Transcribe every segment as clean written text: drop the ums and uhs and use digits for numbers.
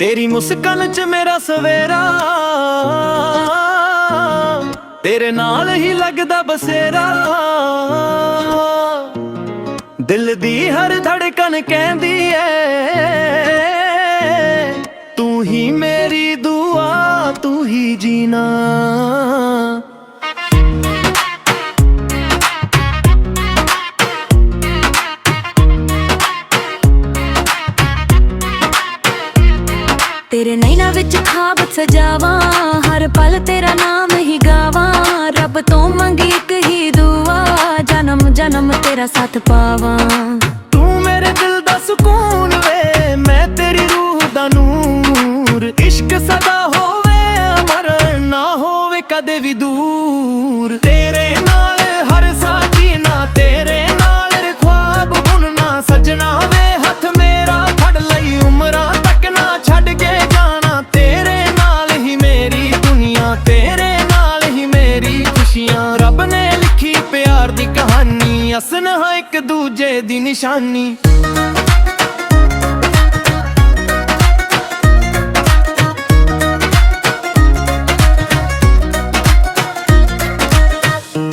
तेरी मुस्कान च मेरा सवेरा, तेरे नाल ही लगदा बसेरा। दिल दी हर धड़कन कहंदी ऐ, तू ही मेरी दुआ, तू ही जीना। तेरे नैना विच खाब सजावा, हर पल तेरा नाम ही गावा। रब तो मंगी एक ही दुआ, जन्म जन्म तेरा साथ पावा। तू मेरे दिल दा सुकून वे, मैं तेरी रूह दा नूर। इश्क सदा होवे अमर, ना होवे कदे भी दूर। तेरे नाल हर साह जीना, तेरे नाल ख्वाब बुनना। सजना वे हथ मेरा फड़ लई, उमरां तक ना छड़ के जाना। तेरे नाल ही मेरी दुनिया, तेरे नाल ही मेरी खुशियां। रब ने लिखी प्यार दी कहानी, असन है एक दूजे दी निशानी।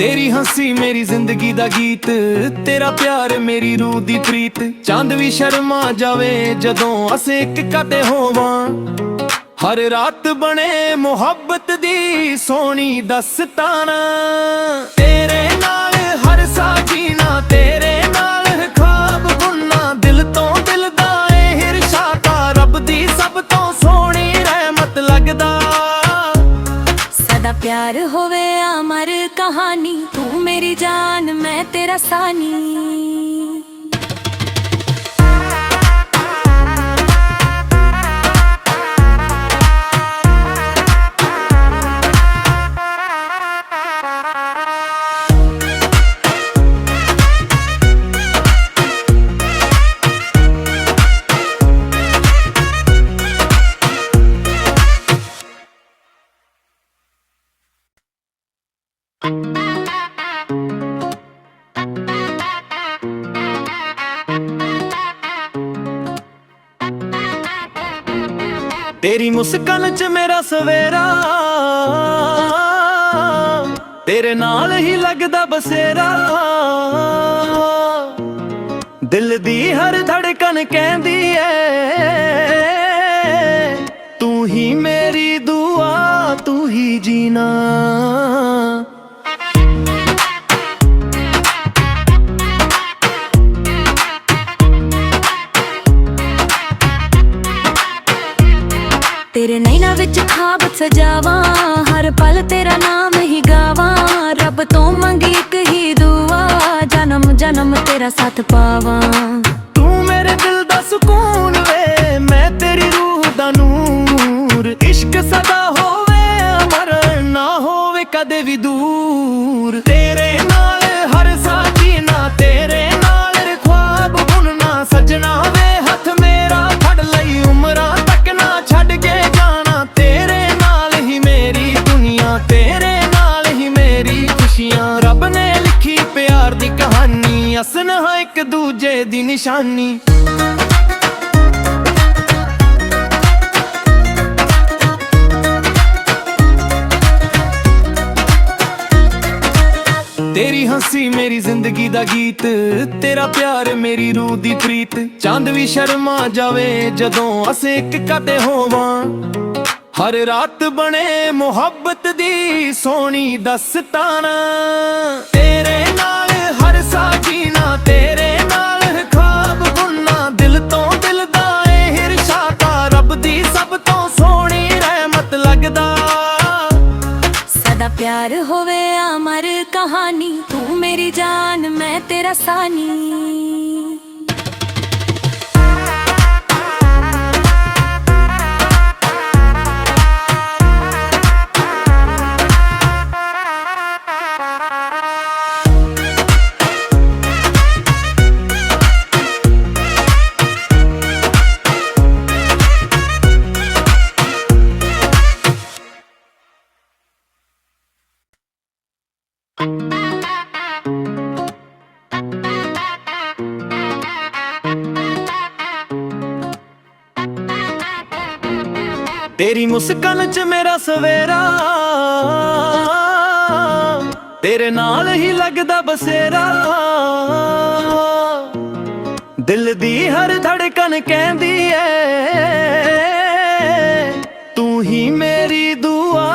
तेरी हंसी मेरी जिंदगी दा गीत, तेरा प्यार मेरी रूह दी प्रीत। चांद भी शर्मा जावे जदों असें इक कटे होवां। हर रात बने मुहब्बत दी सोहनी दस्ताना। तेरे नाल हर साह जीना, तेरे नाल ख्वाब बुनना। दिल तो दिल दा ए इरशादा, रब दी सब तो सोहनी रहमत लगदा। सदा प्यार होवे अमर कहानी, तू मेरी जान मैं तेरा सानी। तेरी मुस्कान च मेरा सवेरा, तेरे नाल ही लगदा बसेरा। दिल दी हर धड़कन कहंदी ऐ, तू ही मेरी दुआ, तू ही जीना। तेरे नैना विच खाब सजावा, हर पल तेरा नाम ही गावा। रब तो मंगी एक ही दुआ, जन्म जन्म तेरा साथ पावा। तू मेरे दिल दा सुकून वे, मैं तेरी रूह दा नूर। इश्क सदा होवे अमर, ना होवे कदे भी दूर। तेरे नाल हर साह जीना, तेरे नाल ख्वाब बुनना। सजना वे हथ मेरा फड़ लई, उमरां तक ना छड़ के जाना। तेरे नाल ही मेरी दुनिया, तेरे नाल ही मेरी खुशियां। रब ने लिखी प्यार दी कहानी, असन है एक दूजे दी निशानी। तेरी हंसी मेरी जिंदगी दा गीत, तेरा प्यार मेरी रूह दी प्रीत। चांद भी शर्मा जावे जदों असें इक कटे होवां। हर रात बने मुहब्बत दी सोहनी दस्ताना। तेरे नाल हर साह जीना, तेरे नाल ख्वाब बुनना। दिल तो दिल दा ए इरशादा, रब दी सब तो सोहनी रहमत लगदा। सदा प्यार होवे अमर कहानी, तू मेरी जान मैं तेरा सानी। तेरी मुस्कान च मेरा सवेरा, तेरे नाल ही लगदा बसेरा। दिल दी हर धड़कन कहंदी ऐ, तू ही मेरी दुआ,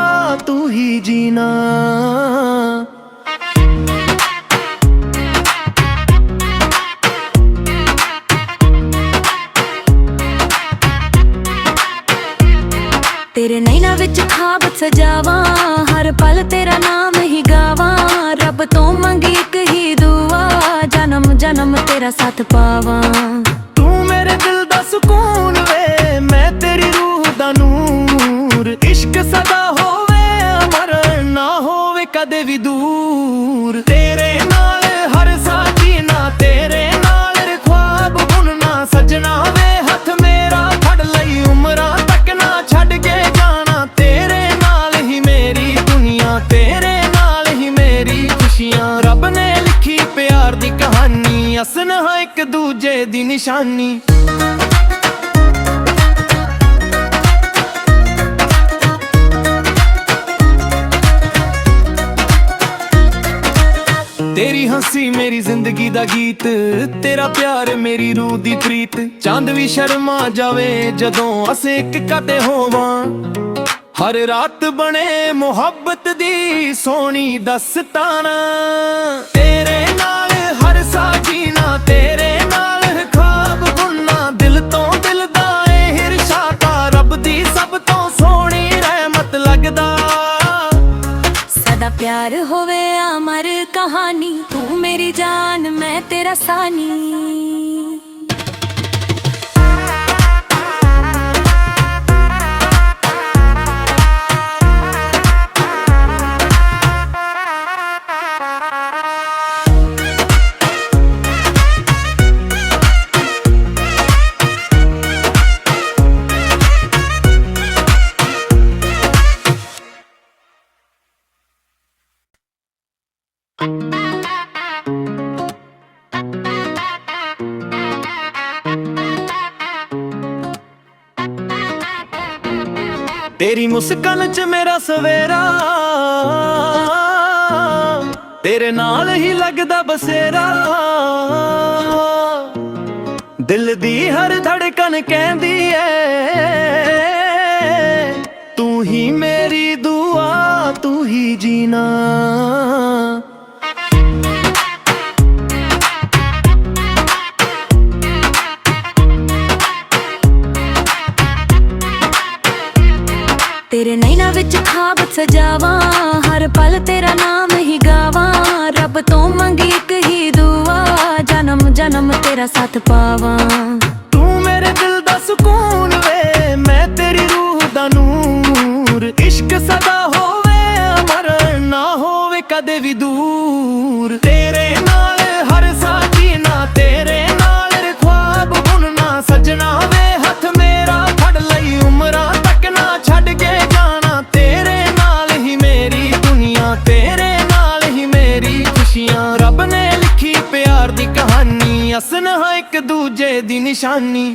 तू ही जीना। तेरे नैना विच खाब सजावां, हर पल तेरा नाम ही गावां। रब तो मंगी एक ही दुआ, जन्म जन्म तेरा साथ पावां। तू मेरे दिल दा सुकून वे, मैं तेरी रूह दा नूर। इश्क सदा होवे अमर, ना होवे कदे भी दूर। तेरे नाल हर साह जीना, तेरे नाल ख्वाब बुनना। सजना वे हथ मेरा फड़ लई, उमरां तक ना छड़ के जाना। तेरे नाल ही मेरी दुनिया, तेरे नाल ही मेरी खुशियां। रब ने लिखी प्यार दी कहानी, असन हां एक दूजे दी निशानी। तेरी हंसी मेरी जिंदगी दा गीत, तेरा प्यार मेरी रूह दी प्रीत। चांद भी शर्मा जावे जदों असें इक कदे होवां। हर रात बने मुहब्बत दी सोहनी दस्ताना। तेरे नाल हर साह जीना, तेरे नाल ख्वाब बुनना। दिल तो दिल दा ए इरशादा, रब दी सब तो सोहनी रहमत लगदा। सदा प्यार होवे अमर कहानी, तू मेरी जान मैं तेरा सानी। तेरी मुस्कान च मेरा सवेरा, तेरे नाल ही लगदा बसेरा। दिल दी हर धड़कन कहंदी ऐ, तू ही मेरी दुआ, तू ही जीना। तेरे नैना विच खाब सजावां, हर पल तेरा नाम ही गावां। रब तो मंगी एक ही दुआ, जन्म जन्म तेरा साथ पावां। तू मेरे दिल दा सुकून वे, मैं तेरी रूह दा नूर। इश्क सदा होवे अमर, ना होवे कदे भी दूर। तेरे नाल हर साह जीना, तेरे नाल ख्वाब बुनना। सजना वे हथ मेरा फड़ लई, उमरां तक ना छड़ के जाना। तेरे नाल ही मेरी दुनिया, तेरे नाल ही मेरी खुशियां। रब ने लिखी प्यार दी कहानी, असन हां एक दूजे दी निशानी।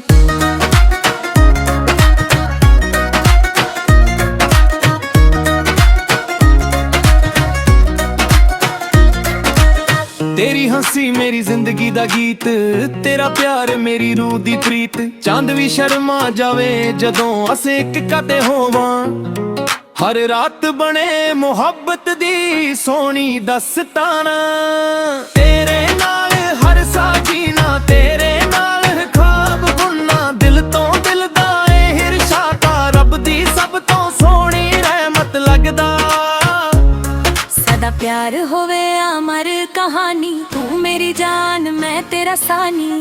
तेरी हंसी मेरी जिंदगी दा गीत, तेरा प्यार मेरी रूह दी प्रीत। चांद भी शर्मा जावे जदों असें इक कदे होवां। हर रात बने मुहब्बत दी सोहनी दस्ताना। तेरे नाल हर साह जीना, तेरे नाल ख्वाब बुनना। दिल तो दिल दा ए इरशादा, रब दी सब तो सोहनी रहमत लगदा। सदा प्यार होवे अमर कहानी, तू मेरी जान मैं तेरा सानी।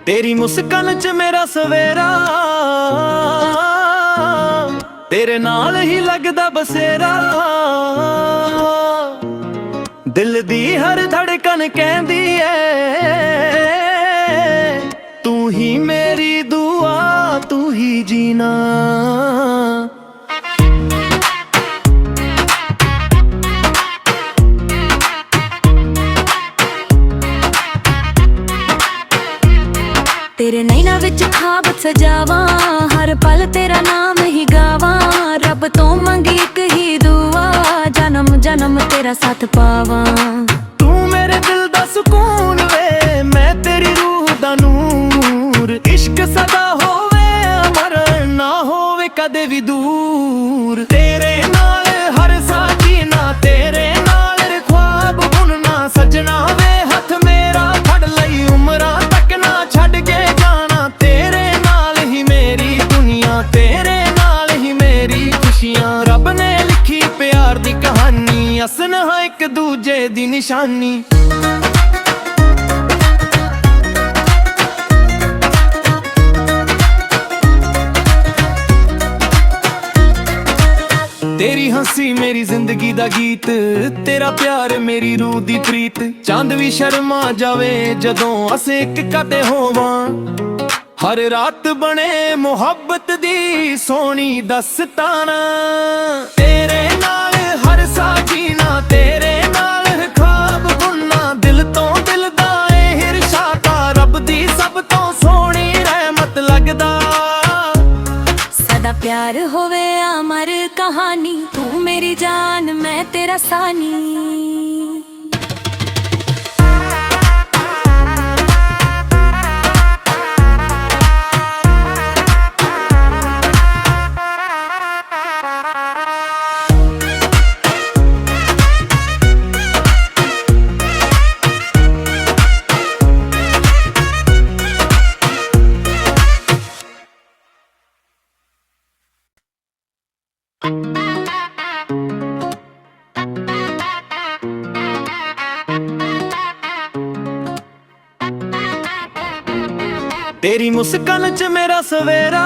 तेरी मुस्कान च मेरा सवेरा, तेरे नाल ही लगदा बसेरा। दिल दी हर धड़कन कहंदी ऐ, तू ही मेरी दुआ, तू ही जीना। तेरे नैना विच खाब सजावां, हर पल तेरा नाम ही गावां। रब तो मंगी एक ही दुआ, जन्म जन्म तेरा साथ पावां। तू मेरे दिल दा सुकून वे, मैं तेरी रूह दा नूर। इश्क सदा होवे अमर, ना होवे कदे भी दूर। तेरे नाल हर साह जीना, तेरे नाल ख्वाब बुनना। सजना वे हथ मेरा फड़ लई, उमरां तक ना छड़ के जाना। तेरे नाल ही मेरी दुनिया, तेरे नाल ही मेरी खुशियां। रब ने लिखी प्यार दी कहानी, असन हां एक दूजे दी निशानी। तेरी हंसी मेरी जिंदगी दा गीत, तेरा प्यार मेरी रूह दी प्रीत। चांद भी शर्मा जावे जदों असें इक कदे होवां। हर रात बने मुहब्बत दी सोहनी दस्ताना। तेरे नाल हर साह जीना, तेरे नाल ख्वाब बुनना। दिल तो दिल दा ए इरशादा, रब दी सब तो सोहनी रहमत लगदा। सदा प्यार होवे अमर कहानी, तू मेरी जान मैं तेरा सानी। तेरी मुस्कान च मेरा सवेरा,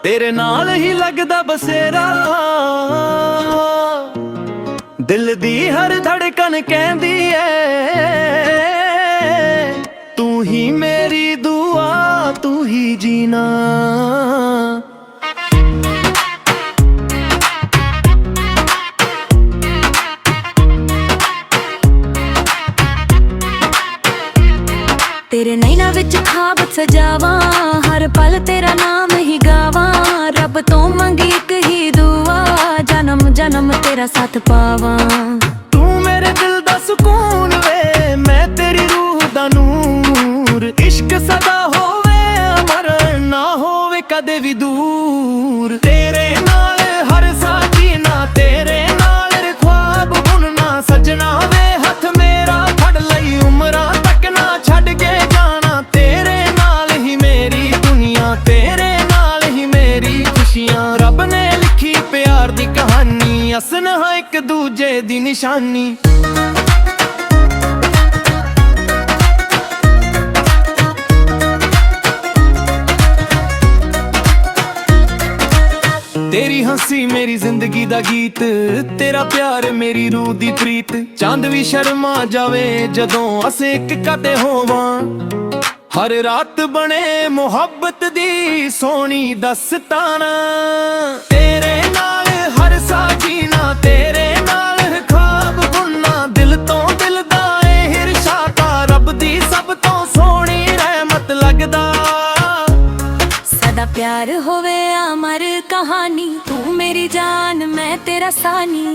तेरे नाल ही लगदा बसेरा। दिल दी हर धड़कन कहंदी ऐ, तू ही मेरी दुआ, तू ही जीना। तेरे नैना विच खाब सजावां, हर पल तेरा नाम ही गावां। रब तो मंगी एक ही दुआ, जन्म जन्म तेरा साथ पावां। तू मेरे दिल दा सुकून वे, मैं तेरी रूह दा नूर। इश्क सदा होवे अमर, ना होवे कदे भी दूर। तेरे नाल हर साह जीना, तेरे नाल ख्वाब बुनना। सजना वे हथ मेरा फड़ लई, उमरां तक ना छड़ के जाना। तेरे नाल ही मेरी दुनिया, तेरे नाल ही मेरी खुशियां। रब ने लिखी प्यार दी कहानी, असन हां एक दूजे दी निशानी। तेरी हंसी मेरी जिंदगी दा गीत, तेरा प्यार मेरी रूह दी प्रीत। चांद भी शर्मा जावे जदों असें इक कदे होवां। हर रात बने मुहब्बत दी सोहनी दस्ताना। तेरे नाल हर साह जीना, तेरे नाल ख्वाब बुनना। दिल तो दिल दा ए इरशादा, रब दी सब तो सोहनी रहमत लगदा। सदा प्यार होवे अमर कहानी, तू मेरी जान मैं तेरा सानी।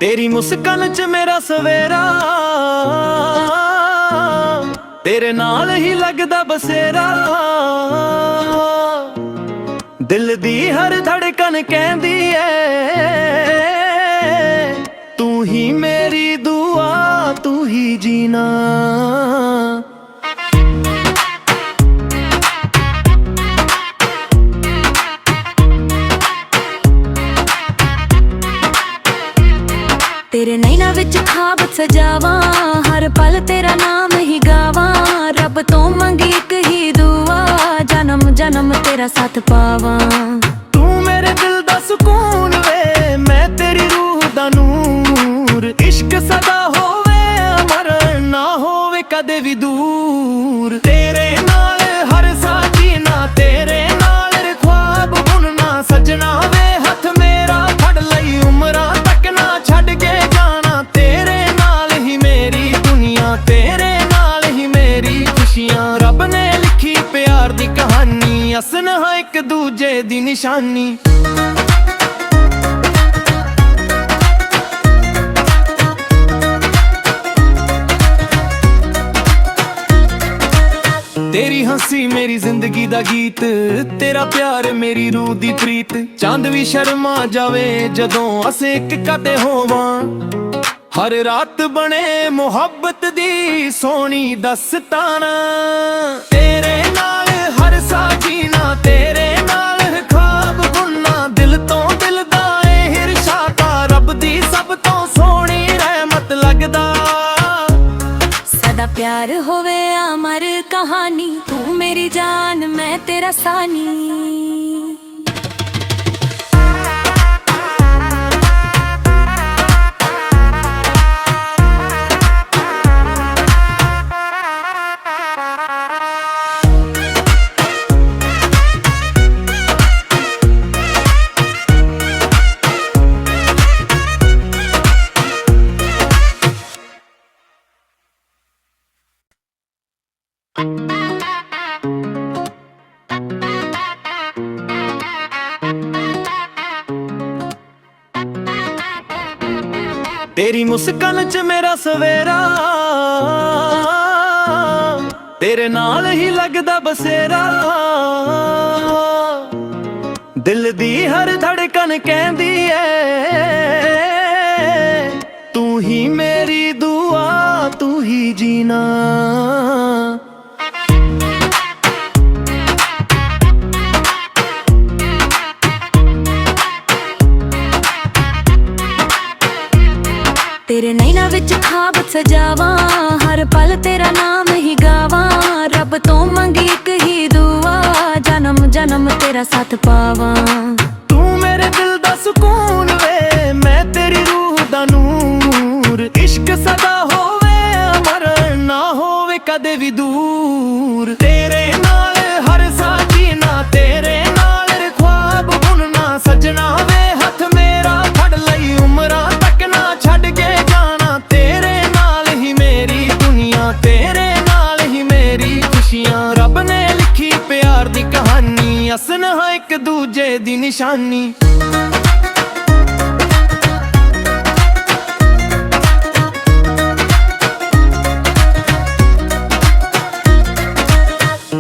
तेरी मुस्कान च मेरा सवेरा, तेरे नाल ही लगदा बसेरा। दिल दी हर धड़कन कहंदी ऐ, तू ही मेरी दुआ, तू ही जीना। तेरे नैना विच खाब सजावा, हर पल तेरा नाम ही गावा। रब तो मंगी एक ही दुआ, जन्म जन्म तेरा साथ पावा। तू मेरे दिल दा सुकून वे, मैं तेरी रूह दा नूर। इश्क सदा होवे अमर, ना होवे कदे भी दूर। तेरे नाल हर साह जीना, तेरे नाल ख्वाब बुनना। सजना वे हथ मेरा फड़ लई, उमरां तक ना छड़ के जाना। तेरे नाल ही मेरी दुनिया, तेरे नाल ही मेरी खुशियां। रब ने लिखी प्यार दी कहानी, असन हां एक दूजे दी निशानी। तेरी हंसी मेरी जिंदगी दा गीत, तेरा प्यार मेरी रूह दी प्रीत। चांद भी शर्मा जावे जदों असें इक कदे होवां। हर रात बने मुहब्बत दी सोहनी दस्ताना। तेरे नाल हर साह जीना, तेरे नाल ख्वाब बुनना। दिल तो दिल दा ए इरशादा, रब दी सब तो सोहनी रहमत लगदा। सदा प्यार होवे अमर कहानी, तू मेरी जान मैं तेरा सानी। तेरी मुस्कान च मेरा सवेरा, तेरे नाल ही लगदा बसेरा। दिल दी हर धड़कन कहंदी ऐ, तू ही मेरी दुआ, तू ही जीना। तेरे नैना विच खाब सजावा, हर पल तेरा नाम ही गावा। रब तो मंगी एक ही दुआ, जन्म जन्म तेरा साथ पावा। तू मेरे दिल दा सुकून वे, मैं तेरी रूह दा नूर। इश्क सदा होवे अमर, ना होवे कदे भी दूर। तेरे नाल हर साह जीना, तेरे नाल ख्वाब बुनना। सजना वे हथ मेरा फड़ लई, उमरां तक ना छड़ के जाना। तेरे नाल ही मेरी दुनिया, तेरे नाल ही मेरी खुशियां। रब ने लिखी प्यार दी कहानी, असन हां एक दूजे दी निशानी।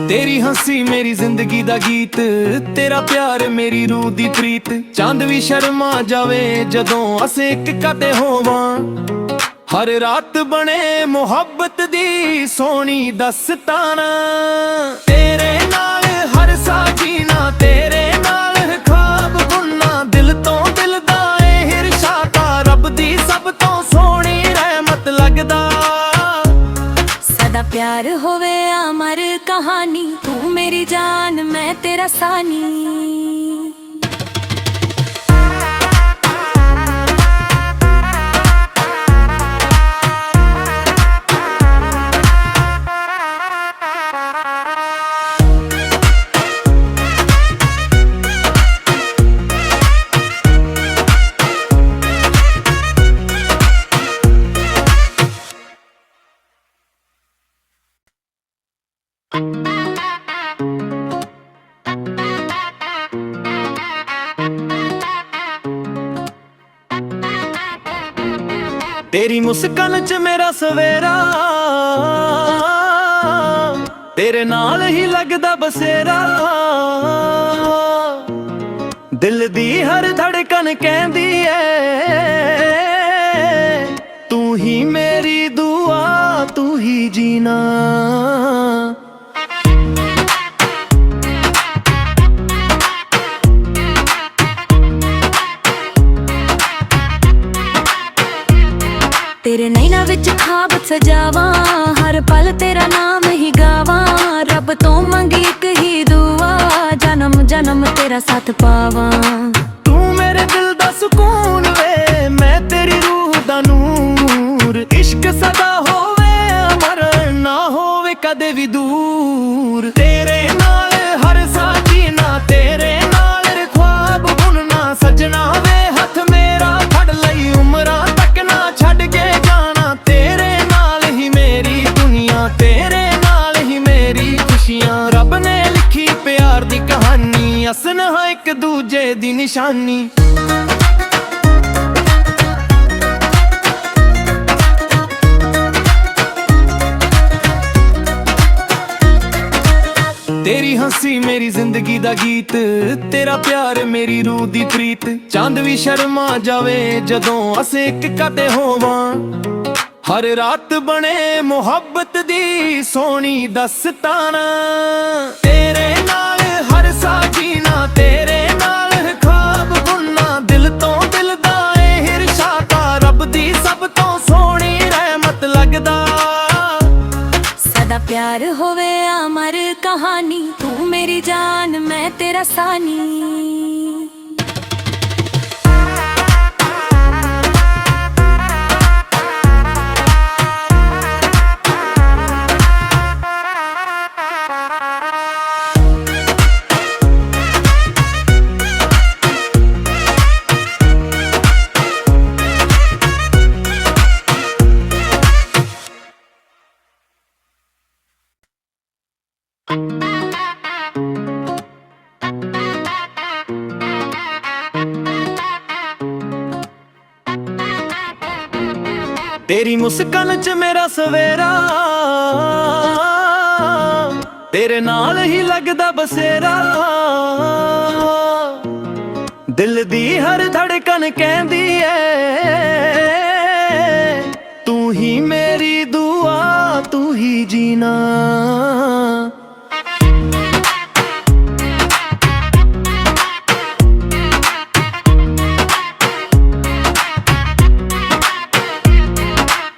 तेरी हंसी मेरी जिंदगी दा गीत, तेरा प्यार मेरी रूह दी प्रीत। चांद भी शर्मा जावे जदों असें इक कदे होवां। हर रात बने मुहब्बत दी सोहनी दस्ताना। तेरे नाल हर साह जीना, तेरे नाल ख्वाब बुनना। दिल तो दिल दा ए इरशादा, रब दी सब तो सोहनी रहमत लगदा। सदा प्यार होवे अमर कहानी, तू मेरी जान मैं तेरा सानी। तेरी मुस्कान च मेरा सवेरा, तेरे नाल ही लगदा बसेरा। दिल दी हर धड़कन कहंदी ऐ, तू ही मेरी दुआ, तू ही जीना। तेरे नैना विच खाब सजावा, हर पल तेरा नाम ही गावा। रब तो मंगी एक ही दुआ, जन्म जन्म तेरा साथ पावा। तू मेरे दिल दा सुकून वे, मैं तेरी रूह दा नूर। इश्क सदा होवे अमर, ना होवे कदे भी दूर। तेरे नाल हर साह जीना, तेरे नाल ख्वाब बुनना। सजना वे हथ मेरा फड़ लई, उमरां तक ना छड़ के जाना। तेरे नाल ही मेरी दुनिया, तेरे नाल ही मेरी खुशियां। रब ने लिखी प्यार दी कहानी, असन है एक दूजे दी निशानी। तेरी हंसी मेरी जिंदगी दा गीत, तेरा प्यार मेरी रूह दी प्रीत। चांद भी शर्मा जावे जदों असें इक कदे होवां। हर रात बने मुहब्बत दी सोहनी दस्ताना। तेरे नाल हर साह जीना, तेरे नाल ख्वाब बुनना। दिल तो दिल दा ए हिरशाता, रब दी सब तो सोहनी रहमत लगदा। सदा प्यार होवे अमर कहानी, तू मेरी जान मैं तेरा सानी। तेरी मुस्कान च मेरा सवेरा, तेरे नाल ही लगदा बसेरा। दिल दी हर धड़कन कहंदी ऐ, तू ही मेरी दुआ, तू ही जीना।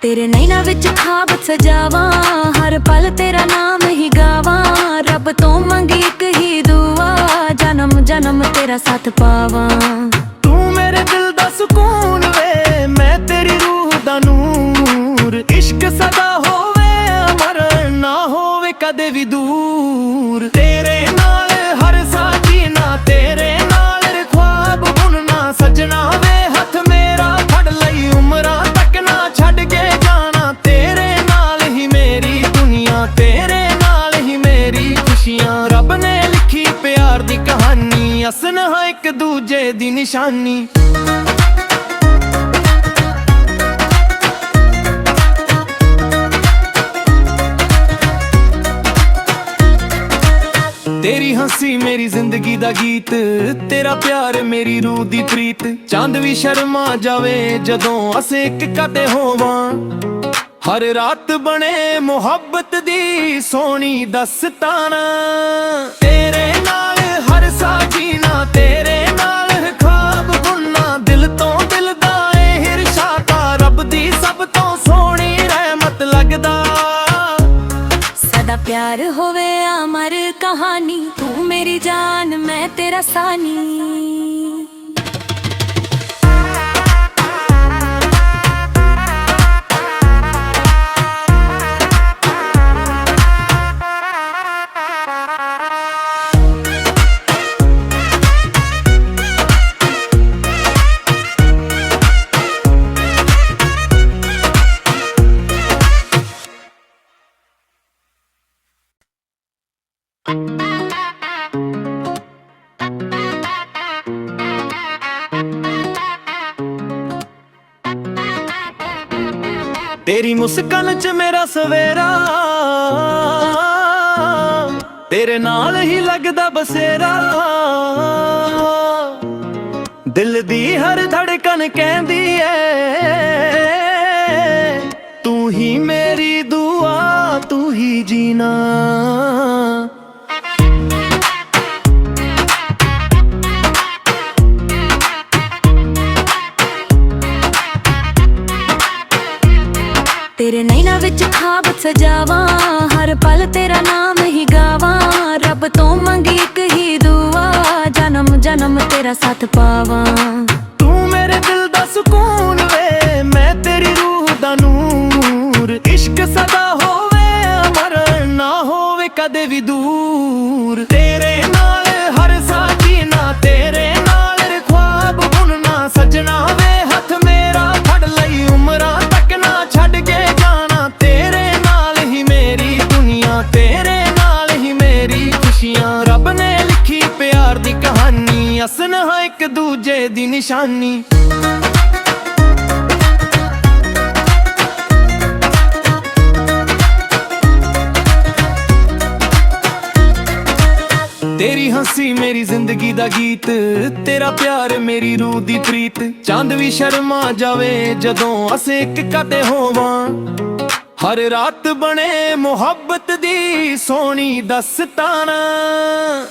तेरे नैना विच खाब सजावा, हर पल तेरा नाम ही गावा। रब तो मंगी एक ही दुआ, जन्म जन्म तेरा साथ पावा। तू मेरे दिल दा सुकून वे, मैं तेरी रूह दा नूर। इश्क सदा होवे अमर, ना होवे कदे भी दूर। तेरे नाल हर साह जीना, तेरे नाल ख्वाब बुनना। सजना वे हथ मेरा फड़ लई, उमरां तक ना छड़ के जाना। तेरे नाल ही मेरी दुनिया, तेरे नाल ही मेरी खुशियां। रब ने लिखी प्यार दी कहानी, असन है एक दूजे दी निशानी। तेरी हंसी मेरी जिंदगी दा गीत, तेरा प्यार मेरी रूह दी प्रीत। चांद भी शर्मा जावे जदों असें इक कदे होवां। हर रात बने मुहब्बत दी सोहनी दस्ताना। तेरे नाल हर साह जीना, तेरे नाल ख्वाब बुनना। दिल तो दिल दा ए हिरशाता, रब दी सब तो सोहनी रहमत लगदा। सदा प्यार होवे अमर कहानी, तू मेरी जान मैं तेरा सानी। तेरी मुस्कान च मेरा सवेरा, तेरे नाल ही लगदा बसेरा। दिल दी हर धड़कन कहंदी ऐ, तू ही मेरी दुआ, तू ही जीना। तेरे नैना विच खाब सजावा, हर पल तेरा नाम ही गावा। रब तो मंगी एक ही दुआ, जन्म जन्म तेरा साथ पावा। तू मेरे दिल दा सुकून वे, मैं तेरी रूह दा नूर। इश्क सदा होवे अमर, ना होवे कदे भी दूर। तेरे नाल हर साह जीना, तेरे नाल ख्वाब बुनना। सजना वे हथ मेरा फड़ लई, उमरां तक ना छड़ के जाना। तेरे नाल ही मेरी दुनिया, तेरे नाल ही मेरी खुशियां। रब ने लिखी प्यार दी कहानी, असन है एक दूजे दी निशानी। तेरी हंसी मेरी जिंदगी दा गीत, तेरा प्यार मेरी रूह दी प्रीत। चांद भी शर्मा जावे जदों असें इक कते होवां। हर रात बने मुहब्बत दी सोहनी दस्ताना।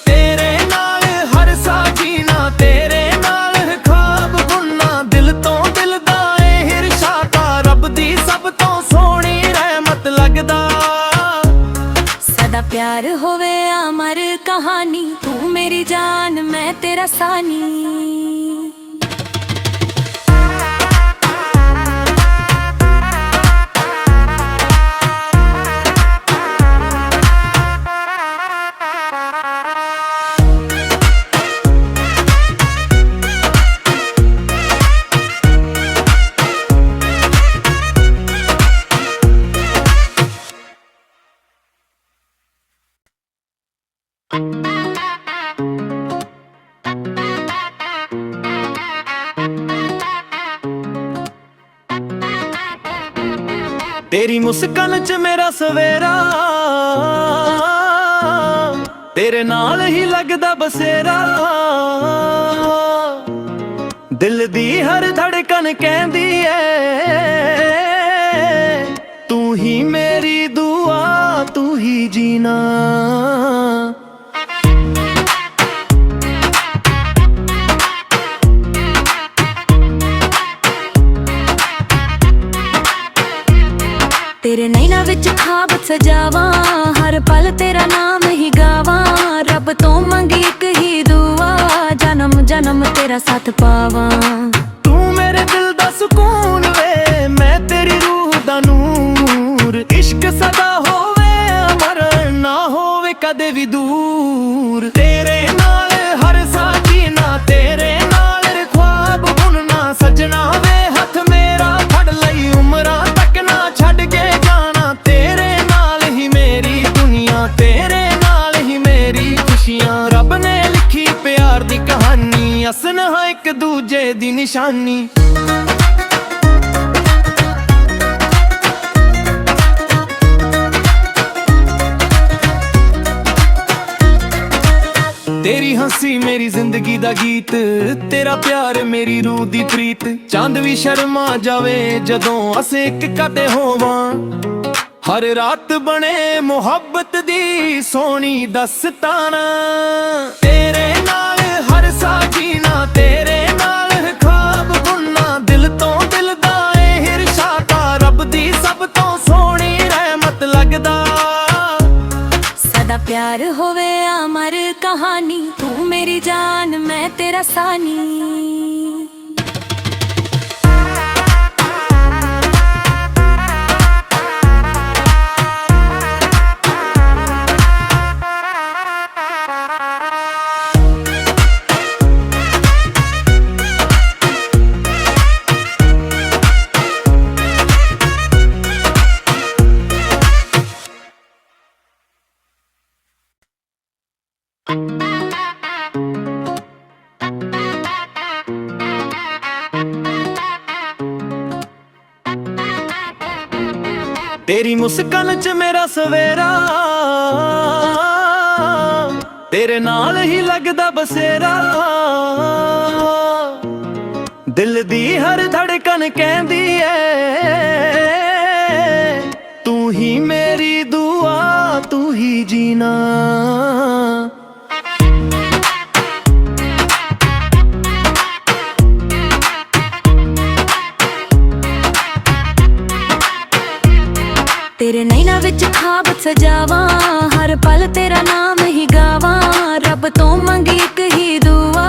तेरे नाल हर साह जीना, तेरे नाल ख्वाब बुनना। दिल तो दिल दा ए इरशादा, रब दी सब तो सोहनी रहमत लगदा। सदा प्यार होवे अमर कहानी, तू मेरी जान मैं तेरा सानी। तेरी मुस्कान च मेरा सवेरा, तेरे नाल ही लगदा बसेरा। दिल दी हर धड़कन कहंदी ऐ, तू ही मेरी दुआ, तू ही जीना। तेरे नैना विच खाब सजावा, हर पल तेरा नाम ही गावा। रब तो मंगी एक ही दुआ, जन्म जन्म तेरा साथ पावा। तू मेरे दिल दा सुकून वे, मैं तेरी रूह दा नूर। इश्क सदा होवे अमर, ना होवे कदे भी दूर। तेरे नाल हर साह जीना, तेरे नाल ख्वाब बुनना। सजना वे हथ मेरा फड़ लई, उमरां तक ना छड़ के जाना। तेरे नाल ही मेरी दुनिया, तेरे नाल ही मेरी खुशियां। रब ने लिखी प्यार दी कहानी, असन है एक दूजे दी निशानी। तेरी हंसी मेरी जिंदगी दा गीत, तेरा प्यार मेरी रूह दी प्रीत। चांद भी शर्मा जावे जदों असें इक कते होवां। हर रात बने मुहब्बत दी सोहनी दस्ताना। तेरे नाल हर साह जीना, तेरे नाल ख्वाब बुनना। दिल तो दिल दा ए इरशादा, रब दी सब तो सोहनी रहमत लगदा। सदा प्यार होवे अमर कहानी, तू मेरी जान मैं तेरा सानी। तेरी मुस्कान च मेरा सवेरा, तेरे नाल ही लगदा बसेरा। दिल दी हर धड़कन कहंदी ऐ, तू ही मेरी दुआ, तू ही जीना। तेरे नैना विच खाब सजावां, हर पल तेरा नाम ही गावां। रब तो मंगी एक ही दुआ,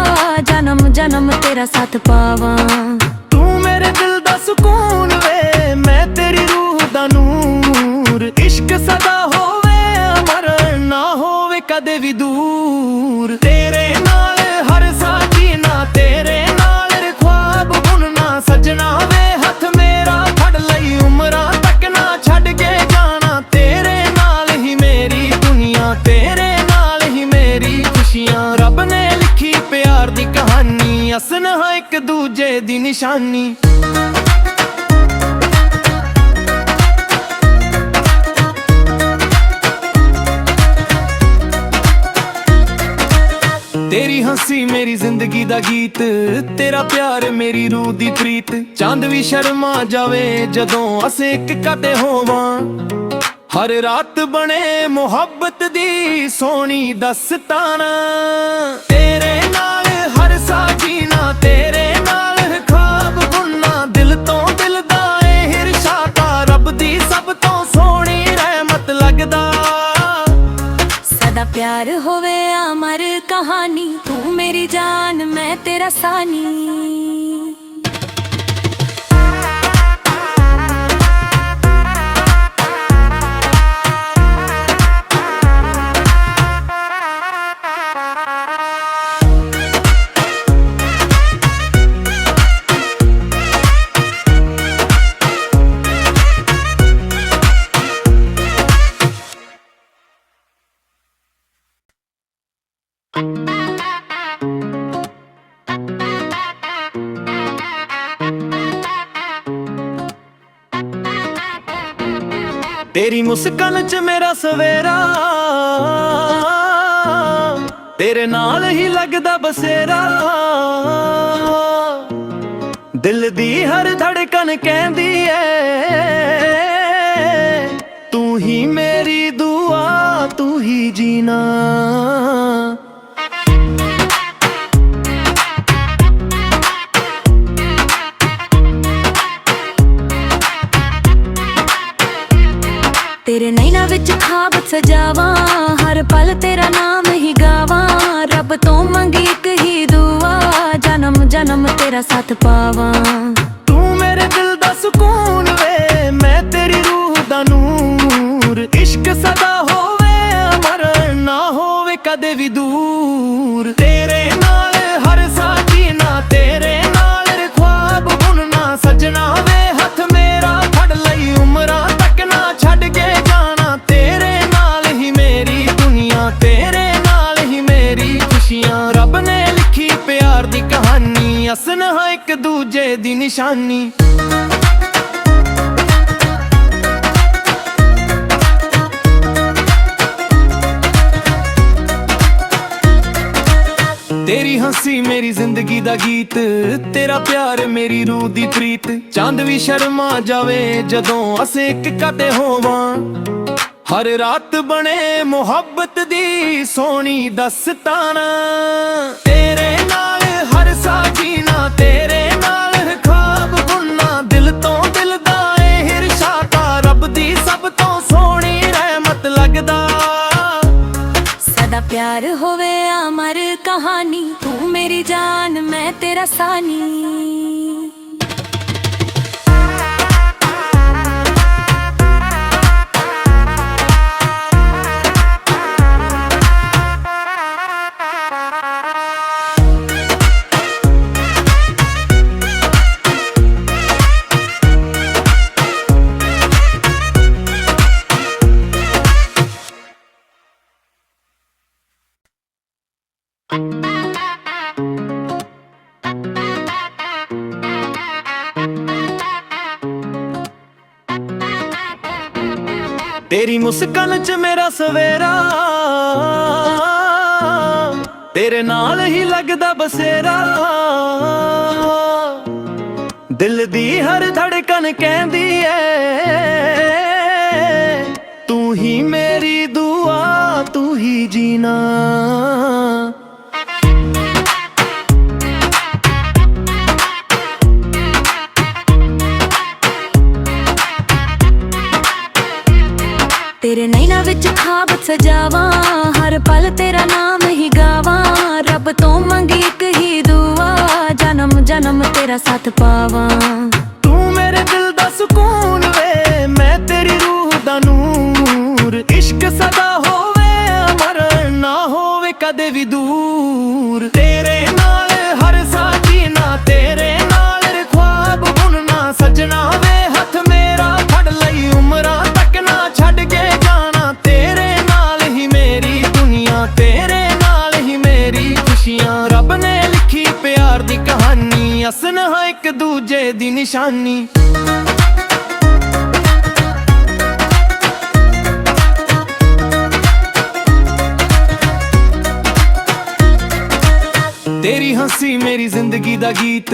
जन्म जन्म तेरा साथ पावां। तू मेरे दिल दा सुकून वे, मैं तेरी रूह दा नूर। इश्क सदा होवे अमर, ना होवे कदे भी दूर। तेरे नाल हर साह जीना, तेरे नाल ख्वाब बुनना। सजना वे हथ मेरा फड़ लई, उमरां तक ना छड़ के जाना। तेरे नाल ही मेरी दुनिया, तेरे नाल ही मेरी खुशियां। रब ने लिखी प्यार दी कहानी, असन हां एक दूजे दी निशानी। तेरी हंसी मेरी जिंदगी दा गीत, तेरा प्यार मेरी रूह दी प्रीत। चांद भी शर्मा जावे जदों असें इक कदे होवां। हर रात बने मुहब्बत दी सोहनी दस्ताना। तेरे नाल हर साह जीना, तेरे नाल ख्वाब बुनना। दिल तो दिल दा ए इरशादा, रब दी सब तो सोहनी रहमत लगदा। सदा प्यार होवे अमर कहानी, तू मेरी जान मैं तेरा सानी। तेरी मुस्कान च मेरा सवेरा, तेरे नाल ही लगदा बसेरा। दिल दी हर धड़कन कहंदी ऐ, तू ही मेरी दुआ, तू ही जीना। तेरे नैना विच खाब सजावां, हर पल तेरा नाम ही गावां। रब तो मंगी एक ही दुआ, जन्म जन्म तेरा साथ पावां। तू मेरे दिल दा सुकून वे, मैं तेरी रूह दा नूर। इश्क सदा होवे अमर, ना होवे कदे भी दूर। तेरे नाल हर साह जीना, तेरे नाल ख्वाब बुनना। सजना वे हथ मेरा फड़ लई, उमरां तक ना छड़ के जाना। तेरे नाल ही मेरी दुनिया, तेरे नाल ही मेरी खुशियां। रब ने लिखी प्यार दी कहानी, असन हां एक दूजे दी निशानी। तेरी हंसी मेरी जिंदगी दा गीत, तेरा प्यार मेरी रूह दी प्रीत। चांद भी शर्मा जावे जदों असें इक कदे होवां। हर रात बने मुहब्बत दी सोहनी दस्ताना। तेरे नाल हर साह जीना, तेरे नाल ख्वाब बुनना। दिल तो दिल दा ए इरशादा, रब दी सब तो सोहनी रहमत लगदा। सदा प्यार होवे अमर कहानी, तू मेरी जान मैं तेरा सानी। ਤੇਰੀ ਮੁਸਕਾਨ 'ਚ ਮੇਰਾ ਸਵੇਰਾ, ਤੇਰੇ ਨਾਲ ਹੀ ਲੱਗਦਾ ਬਸੇਰਾ। ਦਿਲ ਦੀ ਹਰ ਧੜਕਨ ਕਹਿੰਦੀ ਏ, ਤੂੰ ਹੀ ਮੇਰੀ ਦੁਆ, ਤੂੰ ਹੀ ਜੀਣਾ। ਤੇਰੇ ਨੈਣਾਂ ਵਿੱਚ ਖਾਬ ਸਜਾਵਾਂ, ਹਰ ਪਲ ਤੇਰਾ ਨਾਮ ਹੀ ਗਾਵਾਂ। ਰੱਬ ਤੋਂ ਮੰਗੀ ਇੱਕ ਹੀ ਦੁਆ, ਜਨਮ ਜਨਮ ਤੇਰਾ ਸਾਥ ਪਾਵਾਂ। ਤੂੰ ਮੇਰੇ ਦਿਲ ਦਾ ਸਕੂਨ ਵੇ, ਮੈਂ ਤੇਰੀ ਰੂਹ ਦਾ ਨੂਰ। ਇਸ਼ਕ ਸਦਾ ਹੋਵੇ ਅਮਰ, ਨਾ ਹੋਵੇ ਕਦੇ ਵੀ ਦੂਰ। ਤੇਰੇ ਨਾਲ ਹਰ ਸਾਹ ਜੀਣਾ, ਤੇਰੇ ਨਾਲ ਖ਼ਵਾਬ ਬੁਣਨਾ। ਸਜਣਾ ਵੇ ਹੱਥ ਮੇਰਾ ਫੜ ਲਈ, ਉਮਰਾਂ ਤੱਕ ਨਾ ਛੱਡ ਕੇ ਜਾਣਾ। ਤੇਰੇ ਨਾਲ ਹੀ ਮੇਰੀ ਦੁਨੀਆ, ਤੇਰੇ ਨਾਲ ਹੀ ਮੇਰੀ ਖੁਸ਼ੀਆਂ। ਰੱਬ ਨੇ ਲਿਖੀ ਪਿਆਰ ਦੀ ਕਹਾਣੀ, ਅਸਨ ਹਾਂ ਇੱਕ ਦੂਜੇ ਦੀ ਨਿਸ਼ਾਨੀ। ਤੇਰੀ ਹੱਸੀ ਮੇਰੀ ਜ਼ਿੰਦਗੀ ਦਾ ਗੀਤ।